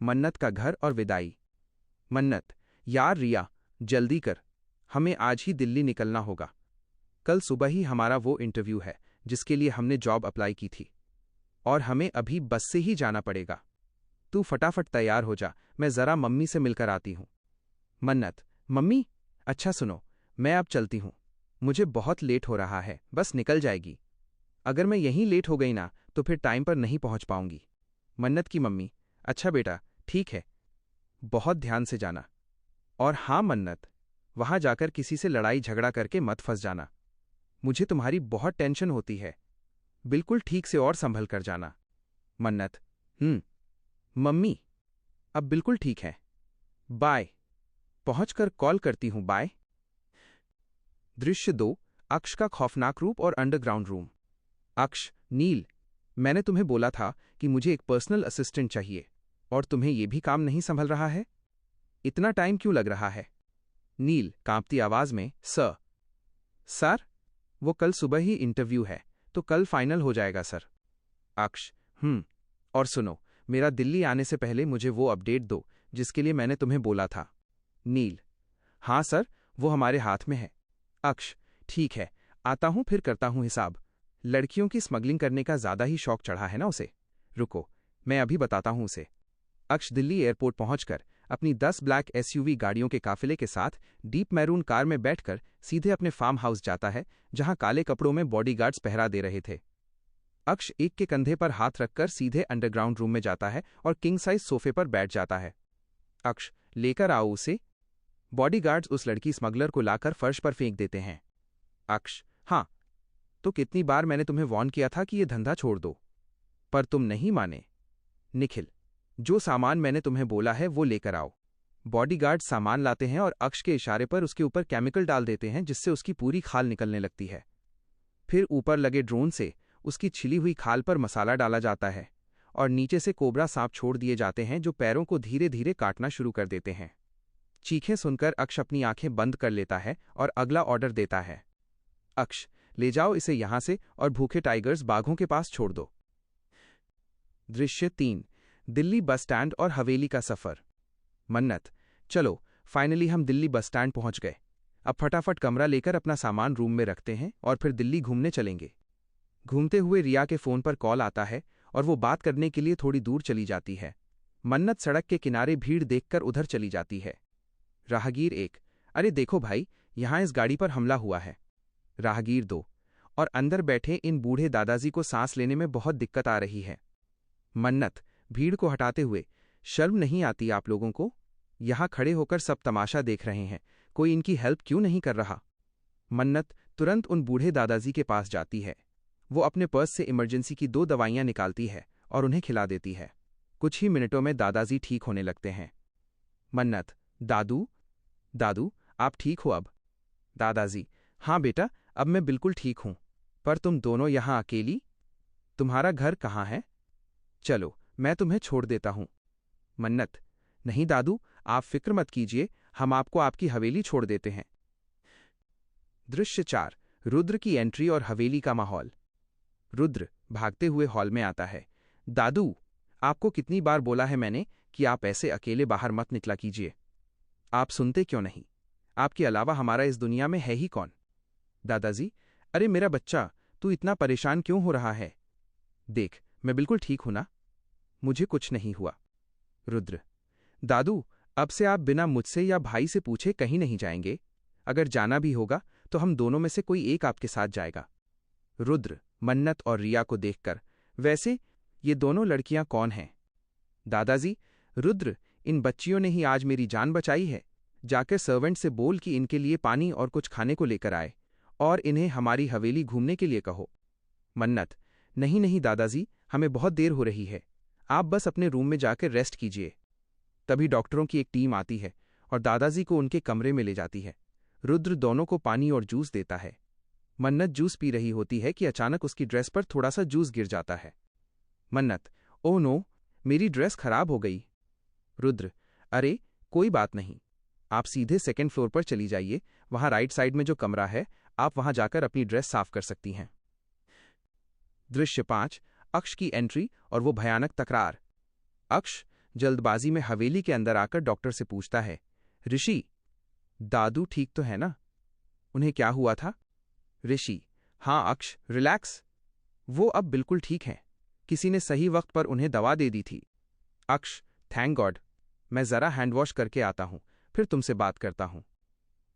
मन्नत का घर और विदाई। मन्नत, यार रिया, जल्दी कर, हमें आज ही दिल्ली निकलना होगा। कल सुबह ही हमारा वो इंटरव्यू है जिसके लिए हमने जॉब अप्लाई की थी, और हमें अभी बस से ही जाना पड़ेगा। तू फटाफट तैयार हो जा, मैं जरा मम्मी से मिलकर आती हूँ। मन्नत, मम्मी, अच्छा सुनो, मैं अब चलती हूँ, मुझे बहुत लेट हो रहा है, बस निकल जाएगी। अगर मैं यहीं लेट हो गई ना तो फिर टाइम पर नहीं पहुंच पाऊंगी। मन्नत की मम्मी, अच्छा बेटा, ठीक है, बहुत ध्यान से जाना। और हाँ मन्नत, वहां जाकर किसी से लड़ाई झगड़ा करके मत फंस जाना, मुझे तुम्हारी बहुत टेंशन होती है, बिल्कुल ठीक से और संभल कर जाना। मन्नत, मम्मी, अब बिल्कुल ठीक है, बाय, पहुंचकर कॉल करती हूं, बाय। दृश्य 2, अक्ष का खौफनाक रूप और अंडरग्राउंड रूम। अक्ष, नील, मैंने तुम्हें बोला था कि मुझे एक पर्सनल असिस्टेंट चाहिए, और तुम्हें यह भी काम नहीं संभल रहा है? इतना टाइम क्यों लग रहा है? नील कांपती आवाज में, सर, वो कल सुबह ही इंटरव्यू है, तो कल फाइनल हो जाएगा सर। अक्ष, और सुनो, मेरा दिल्ली आने से पहले मुझे वो अपडेट दो जिसके लिए मैंने तुम्हें बोला था। नील, हाँ सर, वो हमारे हाथ में है। अक्ष, ठीक है, आता हूं, फिर करता हूं हिसाब। लड़कियों की स्मगलिंग करने का ज्यादा ही शौक चढ़ा है ना उसे, रुको, मैं अभी बताता हूं उसे। अक्ष दिल्ली एयरपोर्ट पहुंचकर अपनी 10 ब्लैक एसयूवी गाड़ियों के काफिले के साथ डीप मैरून कार में बैठकर सीधे अपने फार्म हाउस जाता है, जहां काले कपड़ों में बॉडीगार्ड्स पहरा दे रहे थे। अक्ष एक के कंधे पर हाथ रखकर सीधे अंडरग्राउंड रूम में जाता है और किंग साइज सोफे पर बैठ जाता है। अक्ष, लेकर आओ उसे। बॉडीगार्ड्स उस लड़की स्मगलर को लाकर फर्श पर फेंक देते हैं। अक्ष, हाँ, तो कितनी बार मैंने तुम्हें वार्न किया था कि यह धंधा छोड़ दो, पर तुम नहीं माने। निखिल, जो सामान मैंने तुम्हें बोला है वो लेकर आओ। बॉडीगार्ड सामान लाते हैं और अक्ष के इशारे पर उसके ऊपर केमिकल डाल देते हैं, जिससे उसकी पूरी खाल निकलने लगती है। फिर ऊपर लगे ड्रोन से उसकी छिली हुई खाल पर मसाला डाला जाता है और नीचे से कोबरा सांप छोड़ दिए जाते हैं, जो पैरों को धीरे धीरे काटना शुरू कर देते हैं। चीखें सुनकर अक्ष अपनी आंखें बंद कर लेता है और अगला ऑर्डर देता है। अक्ष, ले जाओ इसे यहां से और भूखे टाइगर्स बाघों के पास छोड़ दो। दृश्य 3, दिल्ली बस स्टैंड और हवेली का सफर। मन्नत, चलो, फाइनली हम दिल्ली बस स्टैंड पहुंच गए। अब फटाफट कमरा लेकर अपना सामान रूम में रखते हैं और फिर दिल्ली घूमने चलेंगे। घूमते हुए रिया के फोन पर कॉल आता है और वो बात करने के लिए थोड़ी दूर चली जाती है। मन्नत सड़क के किनारे भीड़ देखकर उधर चली जाती है। राहगीर 1, अरे देखो भाई, यहां इस गाड़ी पर हमला हुआ है। राहगीर 2, और अंदर बैठे इन बूढ़े दादाजी को सांस लेने में बहुत दिक्कत आ रही है। मन्नत भीड़ को हटाते हुए, शर्म नहीं आती आप लोगों को? यहां खड़े होकर सब तमाशा देख रहे हैं, कोई इनकी हेल्प क्यों नहीं कर रहा? मन्नत तुरंत उन बूढ़े दादाजी के पास जाती है। वो अपने पर्स से इमरजेंसी की 2 दवाइयां निकालती है और उन्हें खिला देती है। कुछ ही मिनटों में दादाजी ठीक होने लगते हैं। मन्नत, दादू, आप ठीक हो अब? दादाजी, हाँ बेटा, अब मैं बिल्कुल ठीक हूं, पर तुम दोनों यहां अकेली? तुम्हारा घर कहाँ है? चलो, मैं तुम्हें छोड़ देता हूं। मन्नत, नहीं दादू, आप फिक्र मत कीजिए, हम आपको आपकी हवेली छोड़ देते हैं। दृश्य 4, रुद्र की एंट्री और हवेली का माहौल। रुद्र भागते हुए हॉल में आता है। दादू, आपको कितनी बार बोला है मैंने कि आप ऐसे अकेले बाहर मत निकला कीजिए। आप सुनते क्यों नहीं? आपके अलावा हमारा इस दुनिया में है ही कौन? दादाजी, अरे मेरा बच्चा, तू इतना परेशान क्यों हो रहा है? देख, मैं बिल्कुल ठीक हूं ना, मुझे कुछ नहीं हुआ। रुद्र, दादू, अब से आप बिना मुझसे या भाई से पूछे कहीं नहीं जाएंगे। अगर जाना भी होगा तो हम दोनों में से कोई एक आपके साथ जाएगा। रुद्र मन्नत और रिया को देखकर, वैसे ये दोनों लड़कियां कौन हैं? दादाजी, रुद्र, इन बच्चियों ने ही आज मेरी जान बचाई है। जाकर सर्वेंट से बोल कि इनके लिए पानी और कुछ खाने को लेकर आए, और इन्हें हमारी हवेली घूमने के लिए कहो। मन्नत, नहीं दादाजी, हमें बहुत देर हो रही है, आप बस अपने रूम में जाकर रेस्ट कीजिए। तभी डॉक्टरों की एक टीम आती है और दादाजी को उनके कमरे में ले जाती है। रुद्र दोनों को पानी और जूस देता है। मन्नत जूस पी रही होती है कि अचानक उसकी ड्रेस पर थोड़ा सा जूस गिर जाता है। मन्नत, ओह नो, मेरी ड्रेस खराब हो गई। रुद्र, अरे कोई बात नहीं, आप सीधे 2nd फ्लोर पर चली जाइए, वहां राइट साइड में जो कमरा है, आप वहां जाकर अपनी ड्रेस साफ कर सकती हैं। दृश्य 5, अक्ष की एंट्री और वो भयानक तकरार। अक्ष, जल्दबाजी में हवेली के अंदर आकर डॉक्टर से पूछता है, ऋषि, दादू ठीक तो है ना? उन्हें क्या हुआ था? ऋषि, हाँ अक्ष, रिलैक्स, वो अब बिल्कुल ठीक हैं। किसी ने सही वक्त पर उन्हें दवा दे दी थी। अक्ष, थैंक गॉड, मैं जरा हैंडवॉश करके आता हूं, फिर तुमसे बात करता हूं।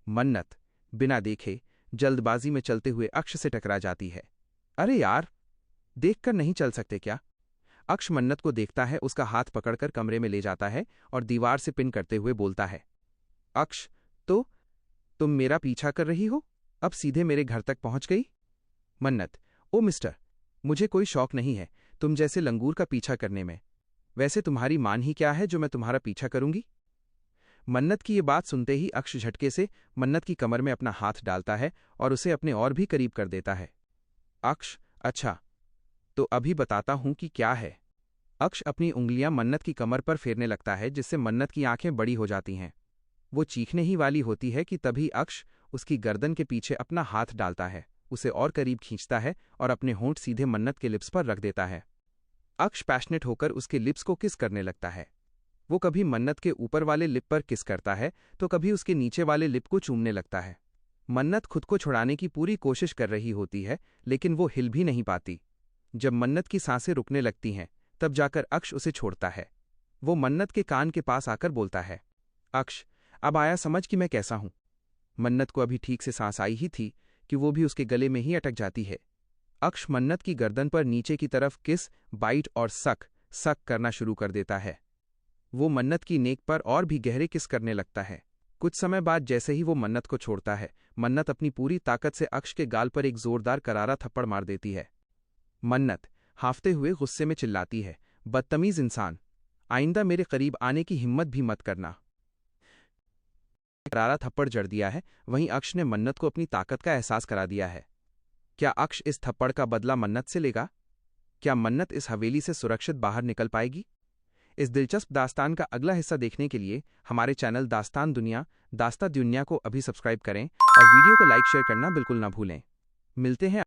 मन्नत बिना देखे जल्दबाजी में चलते हुए अक्ष से टकरा जाती है। अरे यार, देखकर नहीं चल सकते क्या? अक्ष मन्नत को देखता है, उसका हाथ पकड़कर कमरे में ले जाता है और दीवार से पिन करते हुए बोलता है, अक्ष, तो तुम मेरा पीछा कर रही हो? अब सीधे मेरे घर तक पहुंच गई? मन्नत, ओ मिस्टर, मुझे कोई शौक नहीं है तुम जैसे लंगूर का पीछा करने में। वैसे तुम्हारी मान ही क्या है जो मैं तुम्हारा पीछा करूंगी? मन्नत की ये बात सुनते ही अक्ष झटके से मन्नत की कमर में अपना हाथ डालता है और उसे अपने और भी करीब कर देता है। अक्ष, अच्छा, तो अभी बताता हूं कि क्या है। अक्ष अपनी उंगलियां मन्नत की कमर पर फेरने लगता है, जिससे मन्नत की आंखें बड़ी हो जाती हैं। वो चीखने ही वाली होती है कि तभी अक्ष उसकी गर्दन के पीछे अपना हाथ डालता है, उसे और करीब खींचता है और अपने होंठ सीधे मन्नत के लिप्स पर रख देता है। अक्ष पैशनेट होकर उसके लिप्स को किस करने लगता है। वो कभी मन्नत के ऊपर वाले लिप पर किस करता है तो कभी उसके नीचे वाले लिप को चूमने लगता है। मन्नत खुद को छुड़ाने की पूरी कोशिश कर रही होती है, लेकिन वो हिल भी नहीं पाती। जब मन्नत की सांसें रुकने लगती हैं, तब जाकर अक्ष उसे छोड़ता है। वो मन्नत के कान के पास आकर बोलता है, अक्ष, अब आया समझ कि मैं कैसा हूं। मन्नत को अभी ठीक से सांस आई ही थी कि वो भी उसके गले में ही अटक जाती है। अक्ष मन्नत की गर्दन पर नीचे की तरफ किस, बाइट और सक सक करना शुरू कर देता है। वो मन्नत की नेक पर और भी गहरे किस करने लगता है। कुछ समय बाद जैसे ही वो मन्नत को छोड़ता है, मन्नत अपनी पूरी ताकत से अक्ष के गाल पर एक जोरदार करारा थप्पड़ मार देती है। मन्नत हाफते हुए गुस्से में चिल्लाती है, बदतमीज इंसान, आइंदा मेरे करीब आने की हिम्मत भी मत करना। करारा थप्पड़ जड़ दिया है, वहीं अक्ष ने मन्नत को अपनी ताकत का एहसास करा दिया है। क्या अक्ष इस थप्पड़ का बदला मन्नत से लेगा? क्या मन्नत इस हवेली से सुरक्षित बाहर निकल पाएगी? इस दिलचस्प दास्तान का अगला हिस्सा देखने के लिए हमारे चैनल दास्तान दुनिया को अभी सब्सक्राइब करें और वीडियो को लाइक शेयर करना बिल्कुल ना भूलें। मिलते हैं